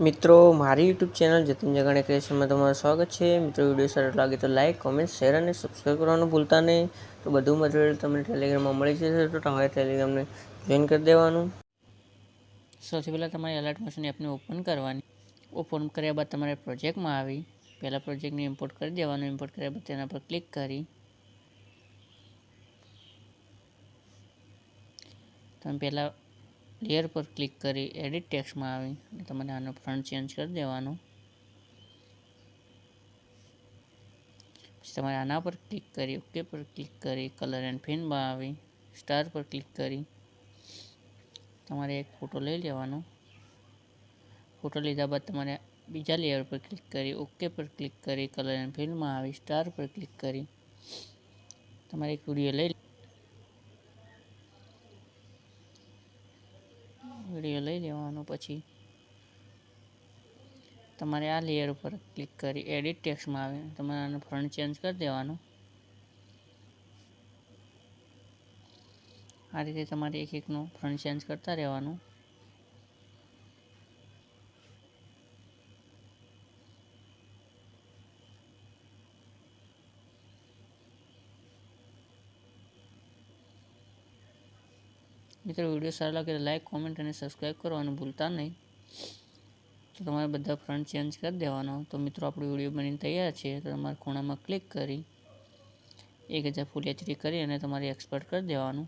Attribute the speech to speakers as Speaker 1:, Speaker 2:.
Speaker 1: મિત્રો મારી YouTube channel Jatin જગાણી ક્રિએશનમાં તમારું સ્વાગત છે। મિત્રો વિડીયો સારો લાગે તો લાઇક કોમેન્ટ શેર અને સબસ્ક્રાઈબ કરવાનું ભૂલતા નહીં। તો બધું મટીરિયલ તમને ટેલિગ્રામમાં મળી જશે, તો તમારે ટેલિગ્રામને જોઈન કરી દેવાનું।
Speaker 2: સૌથી પહેલાં તમારે એલર્ટ મોશન એપને ઓપન કરવાની। ઓપન કર્યા બાદ તમારે પ્રોજેક્ટમાં આવી પહેલાં પ્રોજેક્ટને ઇમ્પોર્ટ કરી દેવાનું। ઇમ્પોર્ટ કર્યા બાદ તેના પર ક્લિક કરી તમે પહેલાં લેયર પર ક્લિક કરી એડિટ ટેક્સ્ટમાં આવી અને તમારે આનો ફ્રન્ટ ચેન્જ કરી દેવાનો। પછી તમારે આના પર ક્લિક કરી ઓકે પર ક્લિક કરી કલર એન્ડ ફિલમાં આવી સ્ટાર પર ક્લિક કરી તમારે એક ફોટો લઈ લેવાનો। ફોટો લીધા બાદ તમારે બીજા લેયર પર ક્લિક કરી ઓકે પર ક્લિક કરી કલર એન્ડ ફિલમાં આવી સ્ટાર પર ક્લિક કરી તમારે એક વિડીયો લઈ લેવાનો। પછી તમારે આ લેયર ઉપર ક્લિક કરી એડિટ ટેક્સ્ટમાં આવે તમારે આનો ફ્રન્ટ ચેન્જ કરી દેવાનો। આ રીતે તમારે એક એકનો ફ્રન્ટ ચેન્જ કરતા રહેવાનું। મિત્રો વિડીયો સારો લાગે તો લાઈક કોમેન્ટ અને સબસ્ક્રાઈબ કરવાનું ભૂલતા નહીં। તો તમારે બધા ફ્રન્ટ ચેન્જ કરી દેવાનો। તો મિત્રો આપણો વિડીયો બનીને તૈયાર છે। તો તમારે ખૂણામાં ક્લિક કરી 1000 ફૂલ HD કરી અને તમારે એક્સપોર્ટ કરી દેવાનું।